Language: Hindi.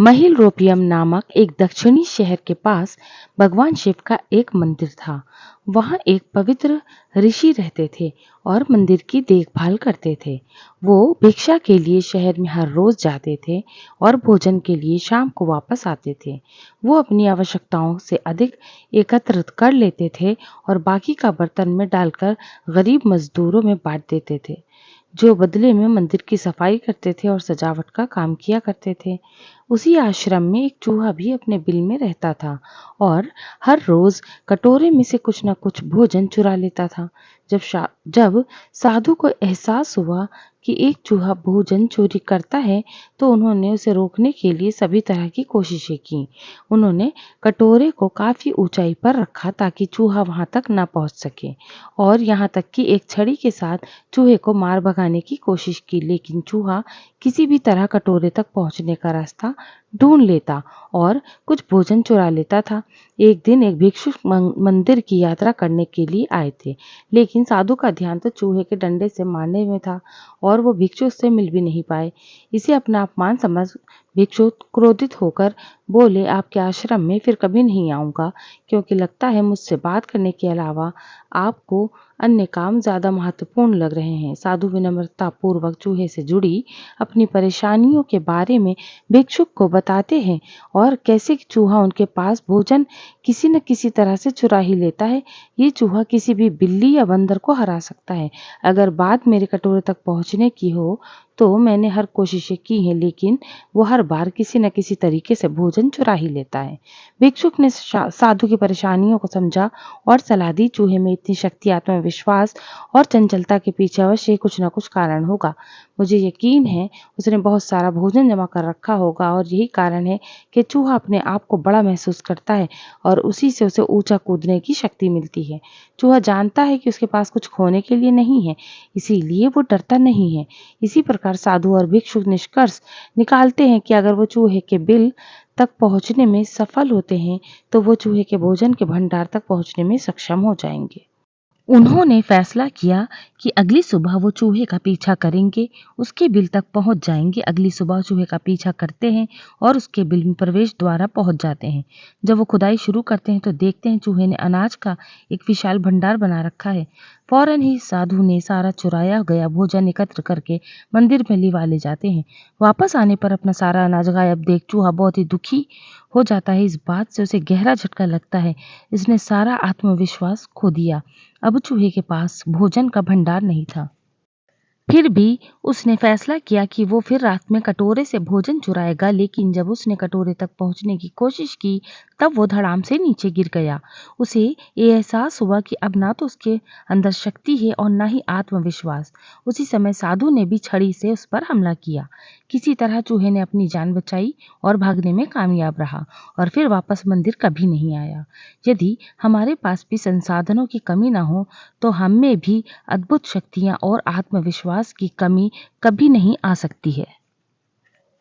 महिलरोपियम नामक एक दक्षिणी शहर के पास भगवान शिव का एक मंदिर था। वहाँ एक पवित्र ऋषि रहते थे और मंदिर की देखभाल करते थे। वो भिक्षा के लिए शहर में हर रोज जाते थे और भोजन के लिए शाम को वापस आते थे। वो अपनी आवश्यकताओं से अधिक एकत्रित कर लेते थे और बाकी का बर्तन में डालकर गरीब मजदूरों में बांट देते थे, जो बदले में मंदिर की सफाई करते थे और सजावट का काम किया करते थे। उसी आश्रम में एक चूहा भी अपने बिल में रहता था और हर रोज कटोरे में से कुछ न कुछ भोजन चुरा लेता था। जब साधु को एहसास हुआ कि एक चूहा भोजन चोरी करता है, तो उन्होंने उसे रोकने के लिए सभी तरह की कोशिशें की। उन्होंने कटोरे को काफी ऊंचाई पर रखा ताकि चूहा वहां तक न पहुंच सके, और यहाँ तक कि एक छड़ी के साथ चूहे को मार भगाने की कोशिश की, लेकिन चूहा किसी भी तरह कटोरे तक पहुंचने का रास्ता ढूंढ लेता और कुछ भोजन चुरा लेता था। एक दिन एक भिक्षु मंदिर की यात्रा करने के लिए आए थे, लेकिन साधु का ध्यान तो चूहे के डंडे से मारने में था और वो भिक्षु से मिल भी नहीं पाए। इसे अपना अपमान समझ भिक्षु क्रोधित होकर बोले, आपके आश्रम में फिर कभी नहीं आऊंगा, क्योंकि लगता है मुझसे बात करने के अलावा आपको अन्य काम ज्यादा महत्वपूर्ण लग रहे हैं। साधु विनम्रता पूर्वक चूहे से जुड़ी अपनी परेशानियों के बारे में भिक्षुक को बताते हैं और कैसे चूहा उनके पास भोजन किसी न किसी तरह से चुरा ही लेता है। ये चूहा किसी भी बिल्ली या बंदर को हरा सकता है। अगर बात मेरे कटोरे तक पहुंचने की हो तो मैंने हर कोशिशें की हैं, लेकिन वो हर बार किसी न किसी तरीके से भोजन चुरा ही लेता है। भिक्षुक ने साधु की परेशानियों को समझा और सलाह दी, चूहे में इतनी शक्ति, आत्मविश्वास और चंचलता के पीछे अवश्य कुछ न कुछ कारण होगा। मुझे यकीन है उसने बहुत सारा भोजन जमा कर रखा होगा और यही कारण है कि चूहा अपने आप को बड़ा महसूस करता है और उसी से उसे ऊंचा कूदने की शक्ति मिलती है। चूहा जानता है कि उसके पास कुछ खोने के लिए नहीं है, इसीलिए वो डरता नहीं है। इसी प्रकार साधु और भिक्षुक निष्कर्ष निकालते हैं कि अगर वो चूहे के बिल तक पहुंचने में सफल होते हैं तो वो चूहे के भोजन के भंडार तक पहुंचने में सक्षम हो जाएंगे। उन्होंने फैसला किया कि अगली सुबह वो चूहे का पीछा करेंगे, उसके बिल तक पहुंच जाएंगे। अगली सुबह चूहे का पीछा करते हैं और उसके बिल में प्रवेश द्वारा पहुंच जाते हैं। जब वो खुदाई शुरू करते हैं तो देखते हैं चूहे ने अनाज का एक विशाल भंडार बना रखा है। फौरन ही साधु ने सारा चुराया गया भोजन एकत्र करके मंदिर में लिवा ले जाते हैं। वापस आने पर अपना सारा अनाज गायब देख चूहा बहुत ही दुखी हो जाता है। इस बात से उसे गहरा झटका लगता है, इसने सारा आत्मविश्वास खो दिया। अब चूहे के पास भोजन का भंडार नहीं था। फिर भी उसने फैसला किया कि वो फिर रात में कटोरे से भोजन चुराएगा, लेकिन जब उसने कटोरे तक पहुंचने की कोशिश की तब वो धड़ाम से नीचे गिर गया। उसे ये एहसास हुआ कि अब ना तो उसके अंदर शक्ति है और ना ही आत्मविश्वास। उसी समय साधु ने भी छड़ी से उस पर हमला किया। किसी तरह चूहे ने अपनी जान बचाई और भागने में कामयाब रहा और फिर वापस मंदिर कभी नहीं आया। यदि हमारे पास भी संसाधनों की कमी ना हो तो हम में भी अद्भुत शक्तियां और आत्मविश्वास की कमी कभी नहीं आ सकती है।